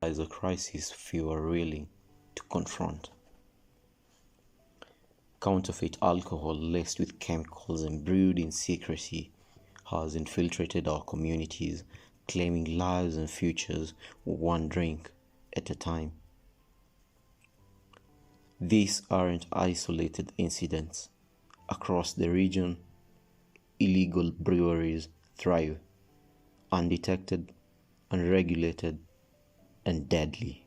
is a crisis few are willing to confront. Counterfeit alcohol laced with chemicals and brewed in secrecy has infiltrated our communities, claiming lives and futures one drink at a time. These aren't isolated incidents. Across the region, illegal breweries thrive, undetected, unregulated, and deadly.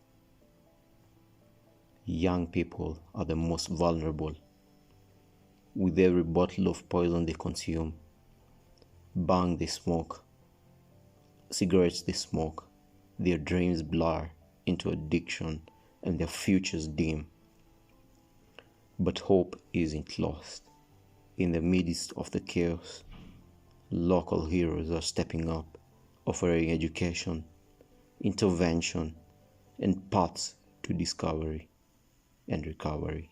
Young people are the most vulnerable. With every bottle of poison they consume, bang they smoke, cigarettes they smoke, their dreams blur into addiction and their futures dim. But hope isn't lost. In the midst of the chaos, local heroes are stepping up, offering education, intervention, and paths to discovery and recovery.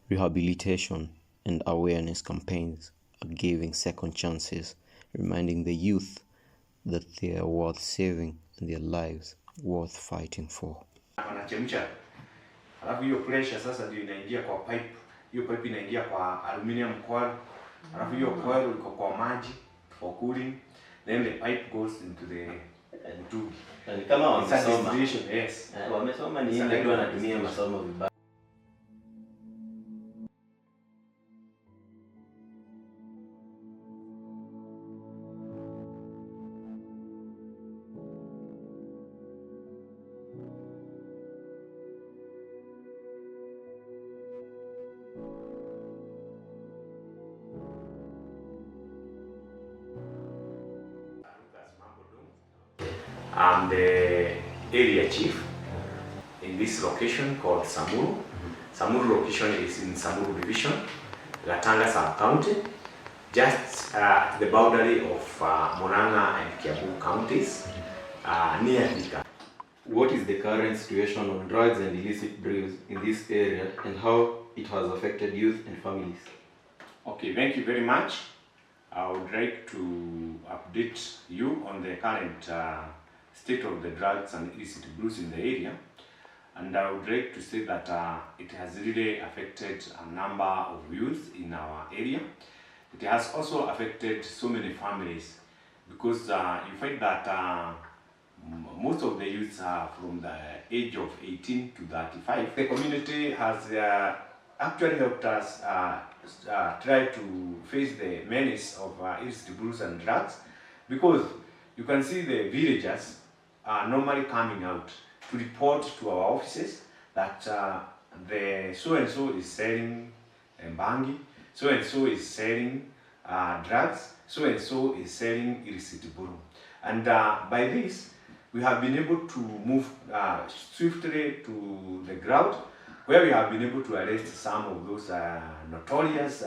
Rehabilitation and awareness campaigns are giving second chances, reminding the youth that they are worth saving and their lives worth fighting for. Wanachemsha. Alafu hiyo pressure sasa ndio inaingia kwa pipe. Hiyo pipe inaingia kwa aluminium coil. Alafu hiyo coil iko kwa maji for cooling. Then the pipe goes into the tube. Ni kama wamesoma. Yes. Wamesoma ni ile ndio wanatumia masomo vibaya. I'm the area chief in this location called Samuru. Samuru location is in Samuru Division, Gatanga Sub-County, just at the boundary of Murang'a and Kiambu counties, near Thika. What is the current situation on drugs and illicit brews in this area and how it has affected youth and families? Okay, thank you very much. I would like to update you on the current state of the drugs and illicit brews in the area, and I would like to say that it has really affected a number of youth in our area. It has also affected so many families because you find that most of the youths are from the age of 18 to 35. The community has actually helped us try to face the menace of illicit brews and drugs, because you can see the villagers are normally coming out to report to our offices that the so-and-so is selling bangi, so-and-so is selling drugs, so-and-so is selling illicit brew. And by this, we have been able to move swiftly to the ground, where we have been able to arrest some of those notorious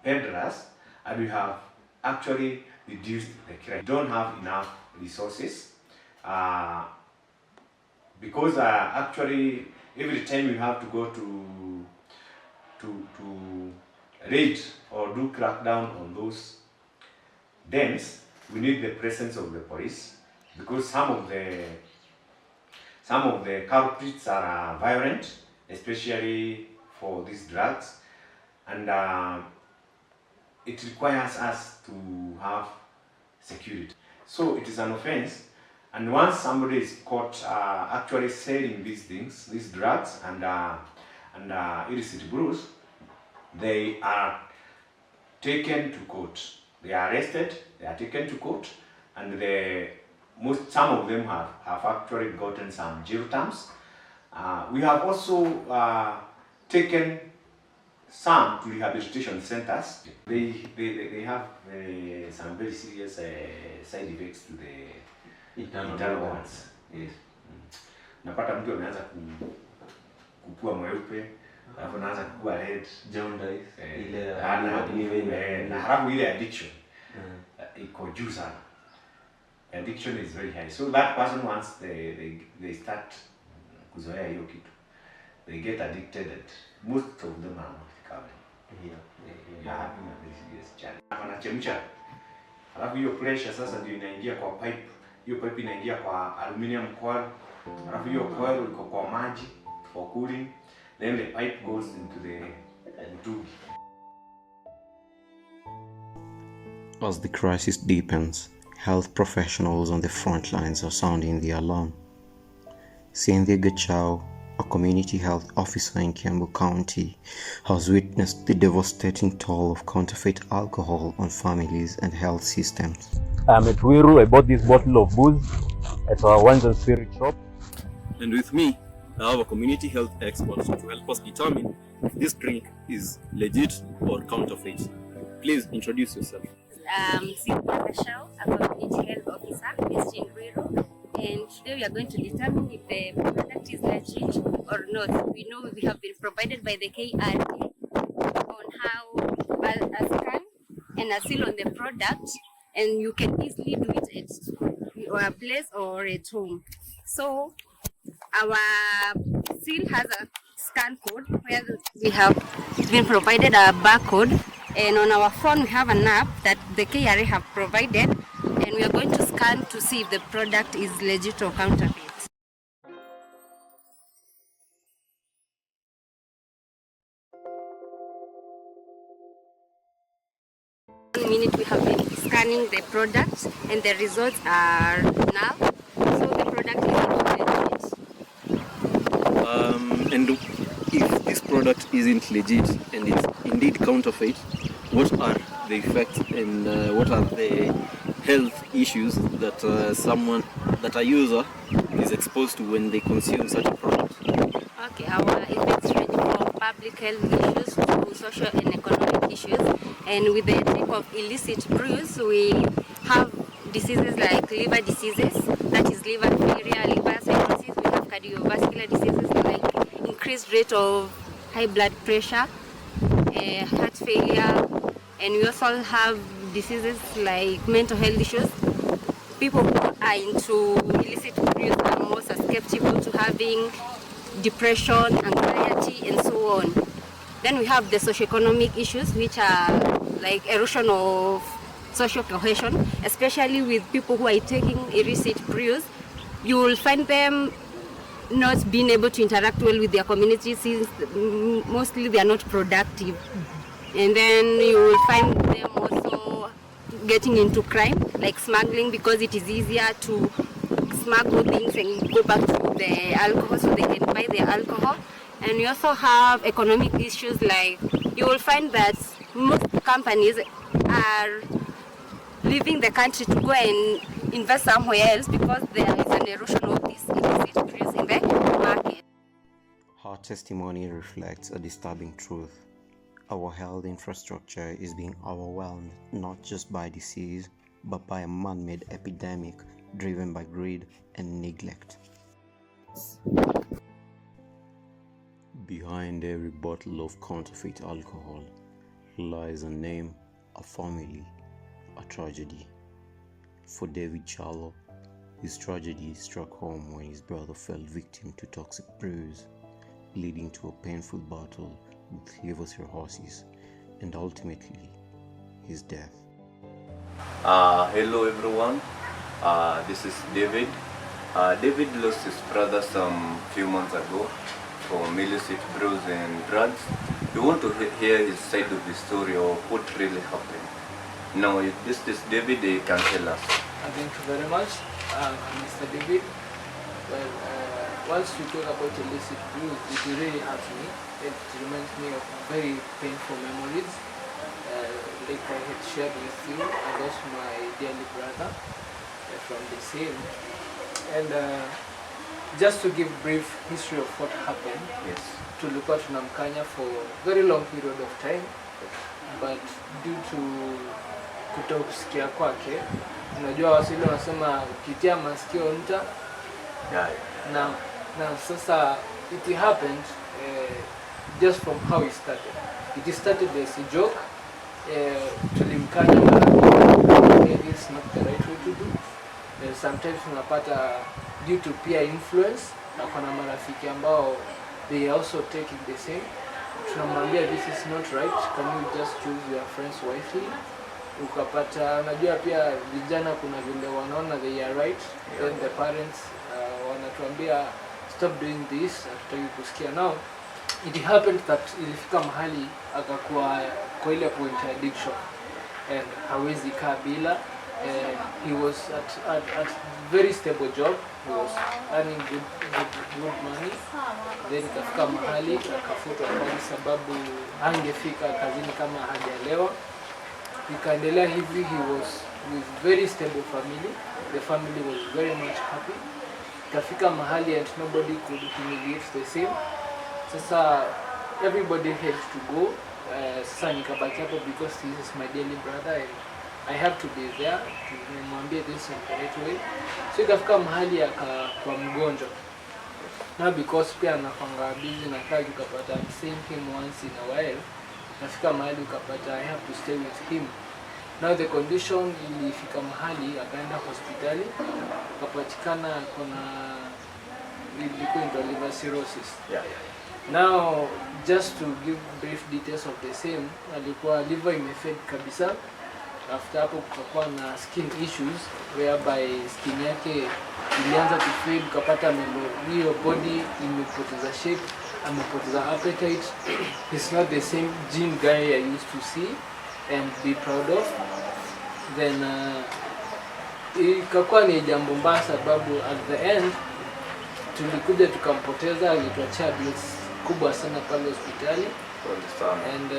peddlers, and we have actually reduced the crime. We don't have enough resources because actually every time we have to go to raid or do crackdown on those dens, we need the presence of the police, because some of the culprits are violent, especially for these drugs, and it requires us to have security. So it is an offense, and once somebody is caught actually selling these things, these drugs and illicit brews, they are taken to court. They are arrested, they are taken to court, and some of them have actually gotten some jail terms. We have also taken some to rehabilitation centers. They have some very serious side effects to the internal ones. Yes. Napata mtu anaanza kukua mweupe, alafu anaanza kukua red, jaundice, na halafu ile addiction iko juu sana. Addiction is very high. So that person, once they start kuzoea hiyo kitu, they get addicted, and most of them are not recovering. Yeah, having a very serious challenge. Wanachemsha. Alafu hiyo pressure sasa ndio inaingia kwa pipe. hiyo pipe inaingia kwa aluminium coil, alafu hiyo coil iko kwa maji for cooling, then the pipe goes into the tube. As the crisis deepens, health professionals on the front lines are sounding the alarm. Cynthia Gachao, a community health officer in Kiambu County, has witnessed the devastating toll of counterfeit alcohol on families and health systems. I'm at Wiru. I bought this bottle of booze at our wines and spirit shop. And with me, I have a community health expert to help us determine if this drink is legit or counterfeit. Please introduce yourself. Cynthia Gachao, a community health officer based in Brews, and today we are going to determine if the product is legit or not. We know we have been provided by the KRA on how a scan and a seal on the product, and you can easily do it at your place or at home. So our seal has a scan code where we have been provided a barcode, and on our phone we have an app that the KRA have provided, and we are going to scan to see if the product is legit or counterfeit. One minute we have been scanning the product and the results are null, so the product is not legit. And if this product isn't legit and is indeed counterfeit, what are the effects and what are the health issues that a user is exposed to when they consume such a product? Okay, our effects range from public health issues to social and economic issues, and with the type of illicit brews, we have diseases like liver diseases, that is liver failure, liver cirrhosis. We have cardiovascular diseases like increased rate of high blood pressure, heart failure, and we also have diseases like mental health issues. People who are into illicit brews are more susceptible to having depression, anxiety, and so on. Then we have the socioeconomic issues, which are like erosion of social cohesion, especially with people who are taking illicit brews. You will find them not being able to interact well with their community since mostly they are not productive. And then you will find them also getting into crime, like smuggling, because it is easier to smuggle things and go back to the alcohol so they can buy the alcohol. And we also have economic issues, like you will find that most companies are leaving the country to go and invest somewhere else because there is an erosion of these illicit brews in the market. Her testimony reflects a disturbing truth. Our health infrastructure is being overwhelmed not just by disease, but by a man-made epidemic driven by greed and neglect. Behind every bottle of counterfeit alcohol lies a name, a family, a tragedy. For David Charlo, his tragedy struck home when his brother fell victim to toxic brews, leading to a painful battle with liver cirrhosis and ultimately his death. Hello everyone, this is David. David lost his brother some few months ago from illicit brews and drugs. We want to hear his side of the story of what really happened. Now, if this is David, he can tell us. Thank you very much, Mr. David. Well, once you talk about illicit brews, it really hurts me. It reminds me of very painful memories, like I had shared with you. I lost my dearly brother from the same. And just to give brief history of what happened, Yes. tulikuwa tunamkanya for very long period of time, but due to kutokusikia kwake, unajua Waswahili wanasema ukitia masikio nta, Yeah. na sasa it happened just from how it started. It started as a joke. Tulimkanya mara, it's not the right way to do. Sometimes unapata due to peer influence, na kuna marafiki ambao they also taking the same. Tunamwambia this is not right, can you just choose your friends wisely? ukapata, unajua pia vijana kuna vile wanaona they are right, then the parents wanatuambia stop doing this, hatutaki kusikia. Now it happened that ilifika mahali akakuwa kwa ile point ya addiction and hawezi kaa bila. He was at very stable job, he was earning good money, then ikafika mahali akafutwa kazi sababu hangefika kazini kama hajalewa. Ikaendelea hivi, he was with very stable family, the family was very much happy. Ikafika mahali and nobody could humiliate the same. Sasa everybody had to go. Sasa nikabaki hapo because this is my daily brother and I have to be there to nimwambie this in the right way. So ikafika mahali akakuwa mgonjwa. Now because pia anafanga busy na kazi, ukapata seeing him once in a while. Ikafika mahali ukapata I have to stay with him. Now the condition ilifika mahali akaenda hospitali, akapatikana kuna liver cirrhosis. Now just to give brief details of the same, alikuwa liver imefed kabisa. After hapo kukakuwa na skin issues whereby skin yake ilianza kufade, ukapata hiyo body imepoteza shape, amepoteza appetite. He's not the same gym guy I used to see and be proud of. Then ikakuwa ni jambo mbaya sababu at the end tulikuja tukampoteza, alituachia bills kubwa sana pale hospitali and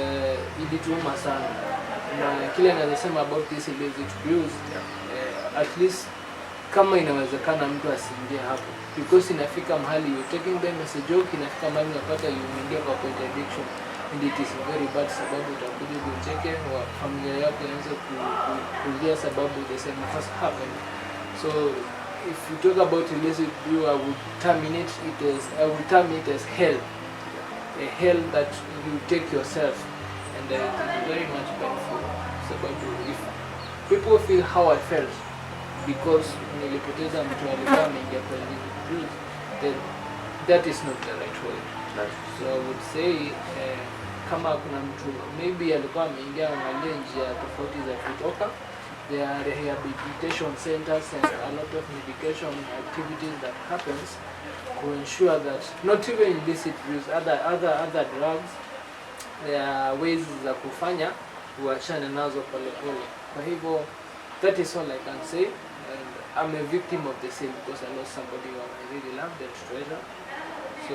ilituuma sana. Na kile ninasema about this illicit brews, at least kama inawezekana mtu asiingie hapo, because inafika mahali you taking them as a joke, inafika mahali unapata umeingia kwa point addiction and it is very bad sababu utakuja kucheke wa familia yako inaanza kulia sababu the same has happened. So if you talk about illicit brew, I would term it as hell, a hell that you take yourself, and it is very much painful. Sababu if people feel how I felt because nilipoteza mtu alikuwa ameingia kwa illicit brew, then that is not the right way. So I would say kama kuna mtu maybe alikuwa ameingia angalia njia tofauti za kutoka, there are rehabilitation centers and a lot of medication activities that happens to ensure that not even illicit brews, other drugs, there are ways za kufanya uachane nazo pole pole. Kwa hivyo that is all I can say, and I'm a victim of the same because I lost somebody who I really loved and treasure. So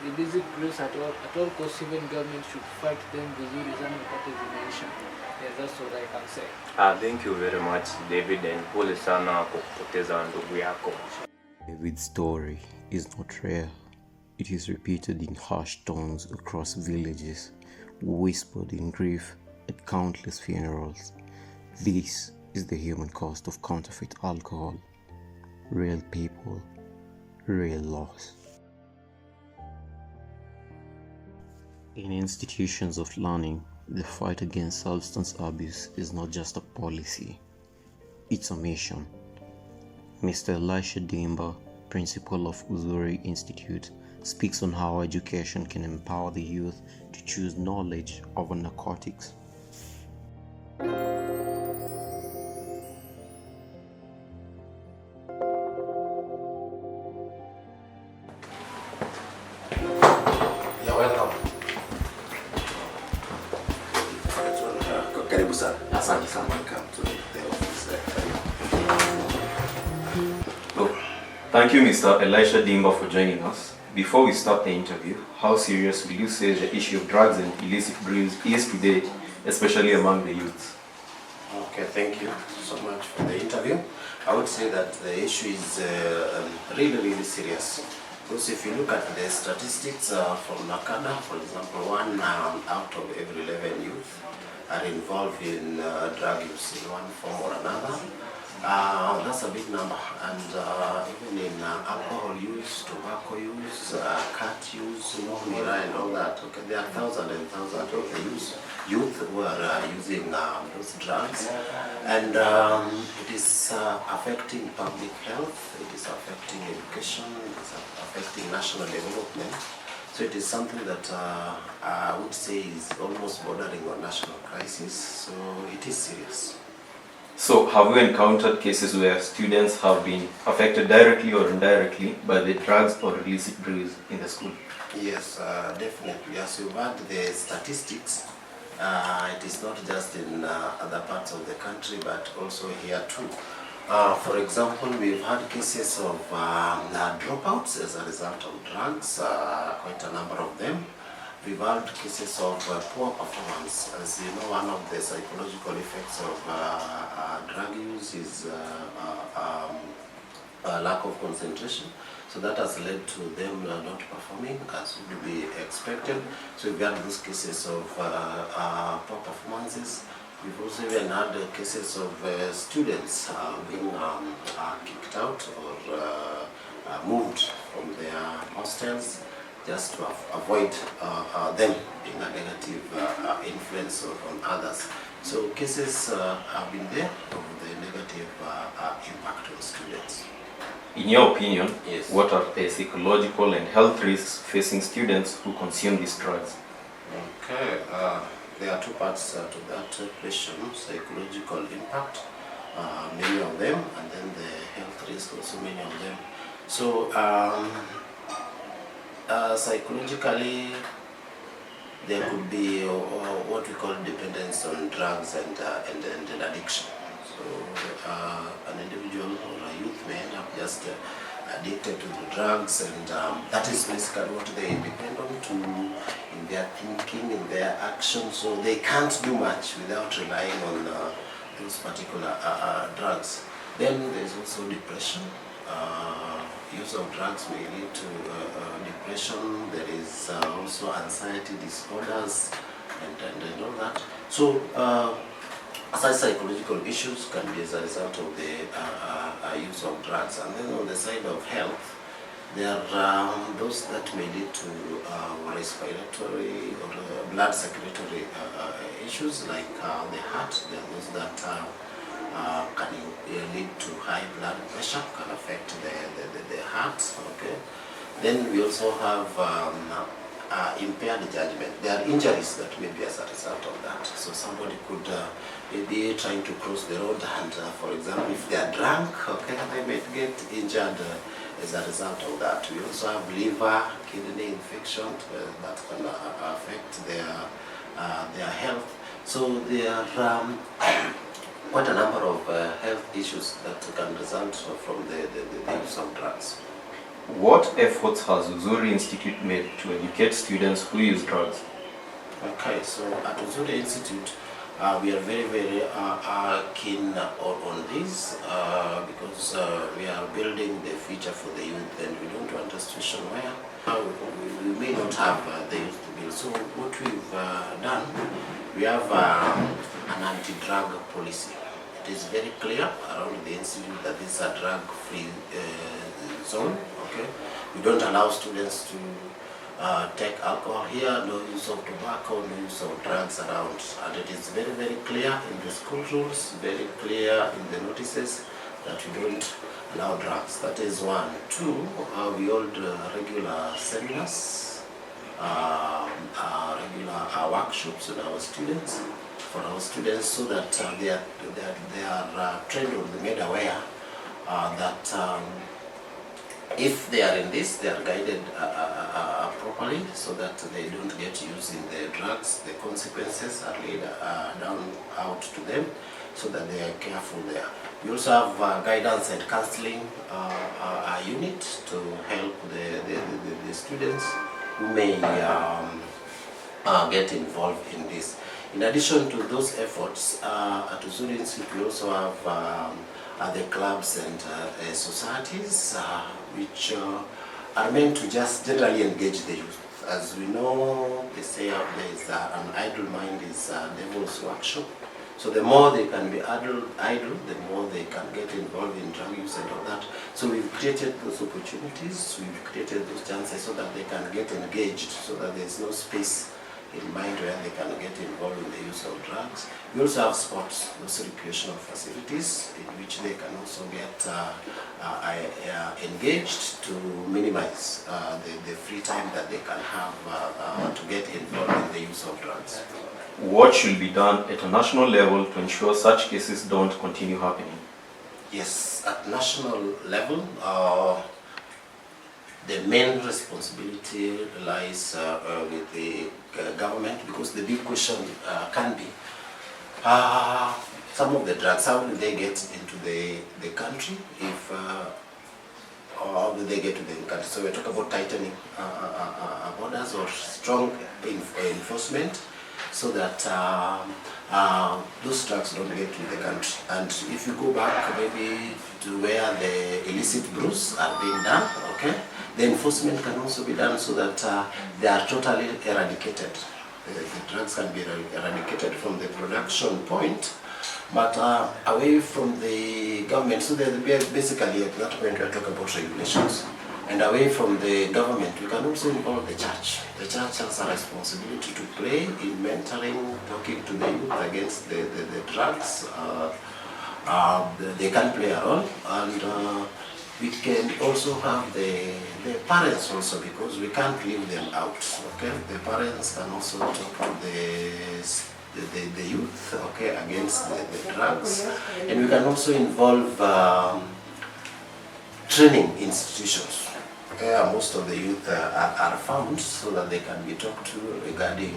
illicit brews at all costs, even government should fight them vizuri sana mpate zimeisha. Yeah, that's what I can say. Thank you very much David, and pole sana kwa kupoteza ndugu yako. David's story is not rare. It is repeated in harsh tones across villages, whispered in grief at countless funerals. This is the human cost of counterfeit alcohol. Real people, real loss. In institutions of learning, the fight against substance abuse is not just a policy, it's a mission. Mr. Elisha Dimba, principal of Uzuri Institute, speaks on how education can empower the youth to choose knowledge over narcotics. You're welcome. Karibu sana. Asante sana. Welcome to the office. Thank you, Mr. Elisha Dimba, for joining us. Before we start the interview, how serious will you say the issue of drugs and illicit brews is today, especially among the youth? Okay, thank you so much for the interview. I would say that the issue is really serious. Because if you look at the statistics from Nakada, for example, 1 out of every 11 youth are involved in drug use in one form or another. That's a big number, and even in alcohol use, tobacco use, cat use, mira and all that. Okay, there are thousands and thousands of the youth who are using those drugs, and it is affecting public health, it is affecting education, it is affecting national development. So it is something that I would say is almost bordering on national crisis. So it is serious. So have you encountered cases where students have been affected directly or indirectly by the drugs or illicit brews in the school? Yes, definitely. As you've heard the statistics, it is not just in other parts of the country, but also here too. For example, we've had cases of dropouts as a result of drugs, quite a number of them. We've had cases of poor performance. As you know, one of the psychological effects of drug use is lack of concentration. So that has led to them not performing as would be expected. So we've had those cases of poor performances. We've also even had cases of students being kicked out or moved from their hostels just to avoid them being a negative influence on others. So cases have been there of the negative impact on students. In your opinion, Yes. what are the psychological and health risks facing students who consume these drugs? Okay, there are two parts to that question: psychological impact, many of them, and then the health risk, also many of them. So psychologically, there could be what we call dependence on drugs and addiction. So an individual or a youth may end up just addicted to the drugs, and that is basically what they depend on to in their thinking, in their actions. So they can't do much without relying on those particular drugs. Then there's also depression. Use of drugs may lead to depression. There is also anxiety disorders and all that. So such psychological issues can be as a result of the use of drugs. And then on the side of health, there are those that may lead to respiratory or blood circulatory issues like the heart. There are those that can lead to high blood pressure, can affect the heart. Okay. Then we also have impaired judgment. There are injuries that may be as a result of that. So somebody could maybe trying to cross the road and, for example, if they are drunk, okay, they may get injured as a result of that. We also have liver, kidney infection that can affect their health. So there are quite a number of health issues that can result from the use of drugs. What efforts has Uzuri Institute made to educate students who use drugs? Okay, so at Uzuri Institute, we are very, very keen on this because we are building the future for the youth, and we don't want a situation where we may not have the youth to build. So what we've done, we have an anti-drug policy. It is very clear around the institute that this is a drug-free zone. Okay, we don't allow students to take alcohol here, no use of tobacco, no use of drugs around. And it is very, very clear in the school rules, very clear in the notices that we don't allow drugs. That is one. Two, we hold regular seminars, regular workshops with our students, so that they are trained or made aware that if they are in this, they are guided properly so that they don't get used in the drugs. The consequences are laid down out to them so that they are careful there. We also have guidance and counseling unit to help the students who may get involved in this. In addition to those efforts, at Uzuri Institute we also have the clubs and societies which are meant to just generally engage the youth. As we know, they say out there is an idle mind is a devil's workshop. So the more they can be idle, the more they can get involved in drug use and all that. So we've created those opportunities, we've created those chances so that they can get engaged, so that there's no space in mind where they can get involved in the use of drugs. We also have sports, those recreational facilities in which they can also get engaged to minimize the free time that they can have to get involved in the use of drugs. what should be done at a national level to ensure such cases don't continue happening? Yes, at national level, the main responsibility lies with the government, because the big question can be some of the drugs, how do they get into the country, if how do they get to the country? So we talk about tightening borders or strong enforcement, so that those drugs don't get to the country. And if you go back maybe to where the illicit brews are being done, okay, the enforcement can also be done so that they are totally eradicated. The drugs can be eradicated from the production point, but away from the government. So basically at that point we are talking about regulations. And away from the government, we can also involve the church. The church has a responsibility to play in mentoring, talking to the youth against the drugs. They can play a role, and we can also have the parents also, because we can't leave them out. Okay, the parents can also talk to the youth, okay, against the drugs, and we can also involve training institutions. Most of the youth are found, so that they can be talked to regarding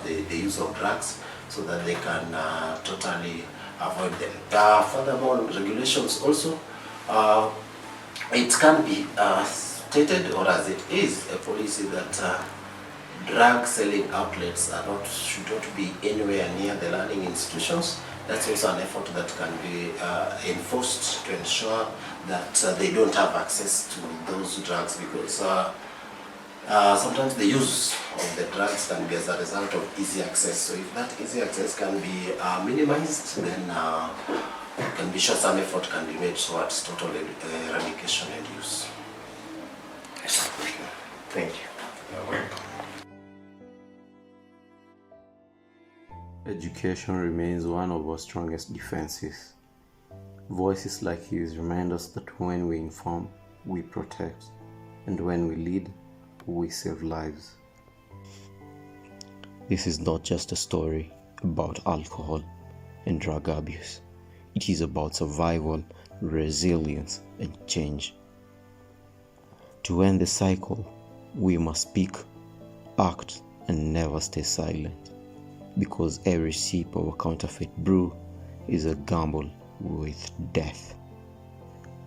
the use of drugs, so that they can totally avoid them. Furthermore, regulations also, it can be stated, or as it is a policy, that drug selling outlets should not be anywhere near the learning institutions. That's also an effort that can be enforced to ensure that they don't have access to those drugs, because sometimes the use of the drugs can be as a result of easy access. So if that easy access can be minimized, then can be sure some effort can be made towards total eradication and use. Thank you. You're welcome. Education remains one of our strongest defenses. Voices like his remind us that when we inform, we protect, and when we lead, we save lives. This is not just a story about alcohol and drug abuse. It is about survival, resilience, and change. To end the cycle, we must speak, act, and never stay silent, because every sip of a counterfeit brew is a gamble with death.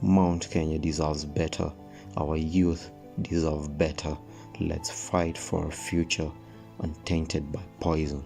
Mount Kenya deserves better. Our youth deserve better. Let's fight for a future untainted by poison.